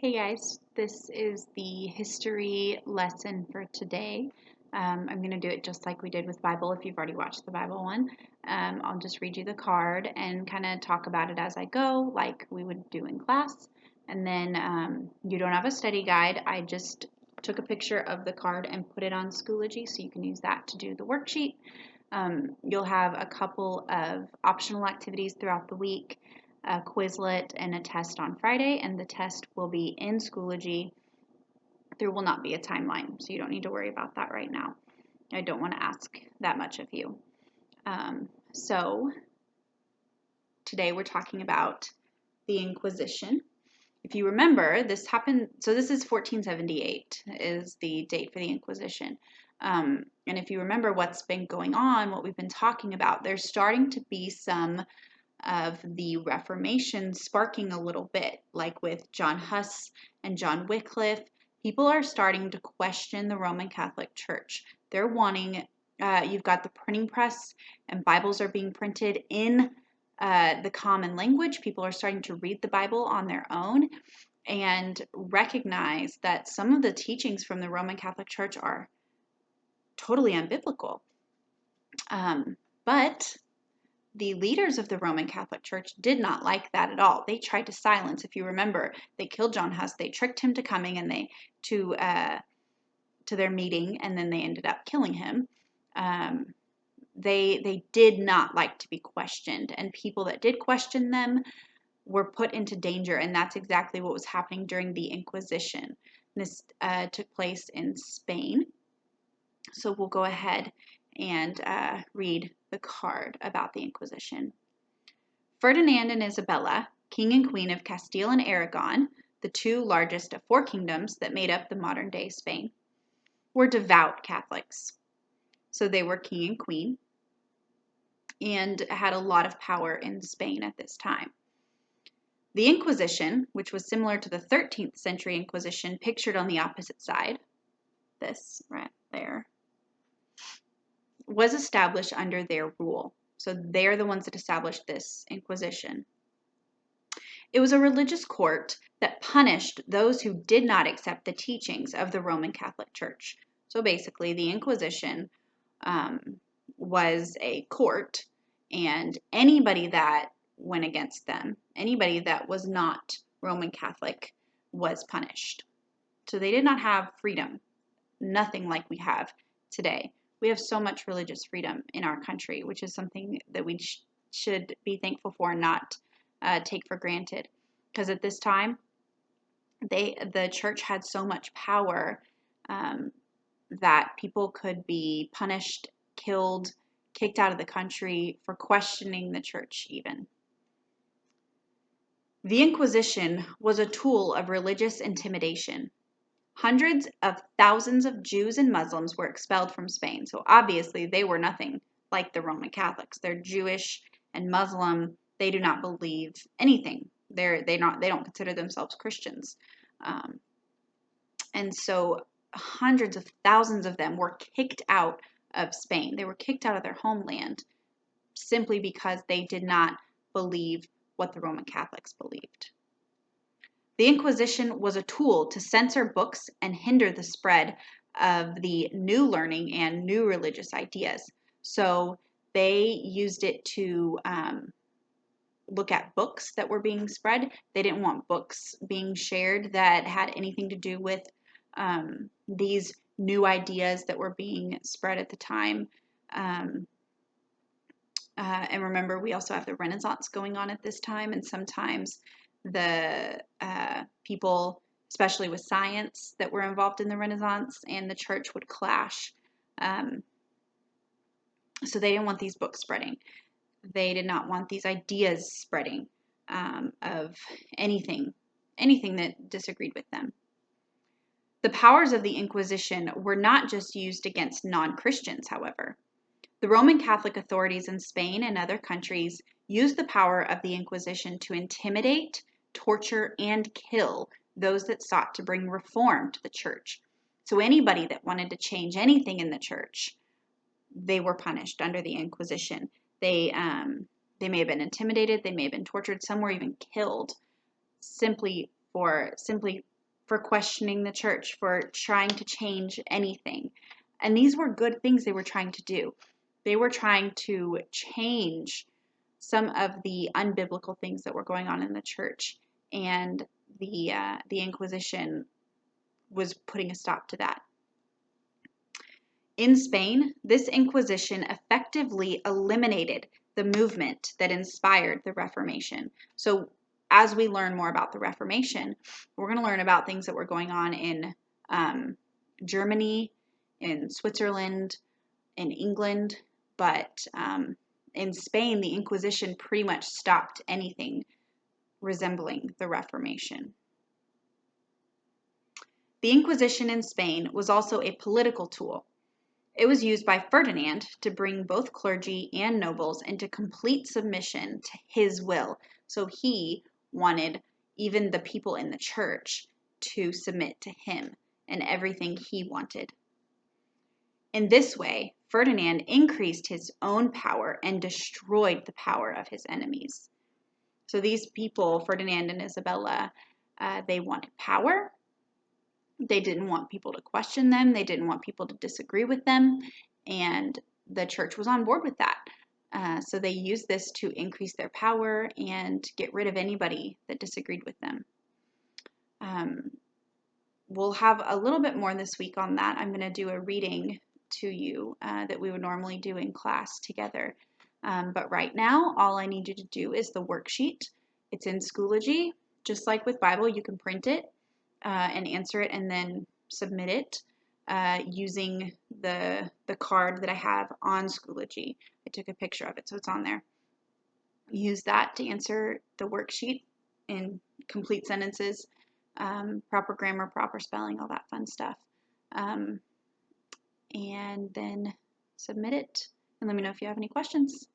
Hey guys, this is the history lesson for today. I'm going to do it just like we did with Bible if you've already watched the Bible one. I'll just read you the card and kind of talk about it as I go, like we would do in class. And then you don't have a study guide. I just took a picture of the card and put it on Schoology so you can use that to do the worksheet. You'll have a couple of optional activities throughout the week, a Quizlet and a test on Friday, and the test will be in Schoology. There will not be a timeline, so you don't need to worry about that right now. I don't want to ask that much of you. So today we're talking about the Inquisition. If you remember, this happened, so this is 1478 is the date for the Inquisition. And if you remember what's been going on, what we've been talking about, there's starting to be some of the Reformation sparking a little bit, like with John Huss and John Wycliffe. People are starting to question the Roman Catholic Church. They're wanting, you've got the printing press and Bibles are being printed in the common language. People are starting to read the Bible on their own and recognize that some of the teachings from the Roman Catholic Church are totally unbiblical. But the leaders of the Roman Catholic Church did not like that at all. They tried to silence. If you remember, they killed John Huss. They tricked him to coming and to their meeting, and then they ended up killing him. They did not like to be questioned, and people that did question them were put into danger, and that's exactly what was happening during the Inquisition. This took place in Spain. So we'll go ahead and read the card about the Inquisition. Ferdinand and Isabella, king and queen of Castile and Aragon, the two largest of four kingdoms that made up the modern-day Spain, were devout Catholics. So they were king and queen and had a lot of power in Spain at this time. The Inquisition, which was similar to the 13th century Inquisition pictured on the opposite side, this right there, was established under their rule. So they're the ones that established this Inquisition. It was a religious court that punished those who did not accept the teachings of the Roman Catholic Church. So basically, the Inquisition was a court, and anybody that went against them, anybody that was not Roman Catholic, was punished. So they did not have freedom, nothing like we have today. We have so much religious freedom in our country, which is something that we should be thankful for and not take for granted. Because at this time, the church had so much power that people could be punished, killed, kicked out of the country for questioning the church even. The Inquisition was a tool of religious intimidation. Hundreds of thousands of Jews and Muslims were expelled from Spain. So obviously they were nothing like the Roman Catholics. They're Jewish and Muslim. They do not believe anything. They don't consider themselves Christians. And so hundreds of thousands of them were kicked out of Spain. They were kicked out of their homeland simply because they did not believe what the Roman Catholics believed. The Inquisition was a tool to censor books and hinder the spread of the new learning and new religious ideas. So they used it to look at books that were being spread. They didn't want books being shared that had anything to do with these new ideas that were being spread at the time. And remember, we also have the Renaissance going on at this time, and sometimes the people, especially with science, that were involved in the Renaissance and the church would clash. So they didn't want these books spreading. They did not want these ideas spreading of anything that disagreed with them. The powers of the Inquisition were not just used against non-Christians, however. The Roman Catholic authorities in Spain and other countries used the power of the Inquisition to intimidate, torture, and kill those that sought to bring reform to the church. So anybody that wanted to change anything in the church, they were punished under the Inquisition. They may have been intimidated, they may have been tortured, some were even killed simply for questioning the church, for trying to change anything. And these were good things they were trying to do. They were trying to change some of the unbiblical things that were going on in the church, and the Inquisition was putting a stop to that. In Spain, this Inquisition effectively eliminated the movement that inspired the Reformation. So as we learn more about the Reformation, we're going to learn about things that were going on in Germany, in Switzerland, in England, but in Spain, the Inquisition pretty much stopped anything resembling the Reformation. The Inquisition in Spain was also a political tool. It was used by Ferdinand to bring both clergy and nobles into complete submission to his will. So he wanted even the people in the church to submit to him and everything he wanted. In this way, Ferdinand increased his own power and destroyed the power of his enemies. So these people, Ferdinand and Isabella, they wanted power. They didn't want people to question them. They didn't want people to disagree with them. And the church was on board with that. So they used this to increase their power and get rid of anybody that disagreed with them. We'll have a little bit more this week on that. I'm going to do a reading to you that we would normally do in class together. But right now, all I need you to do is the worksheet. It's in Schoology. Just like with Bible, you can print it and answer it and then submit it using the card that I have on Schoology. I took a picture of it, so it's on there. Use that to answer the worksheet in complete sentences, proper grammar, proper spelling, all that fun stuff. And then submit it and let me know if you have any questions.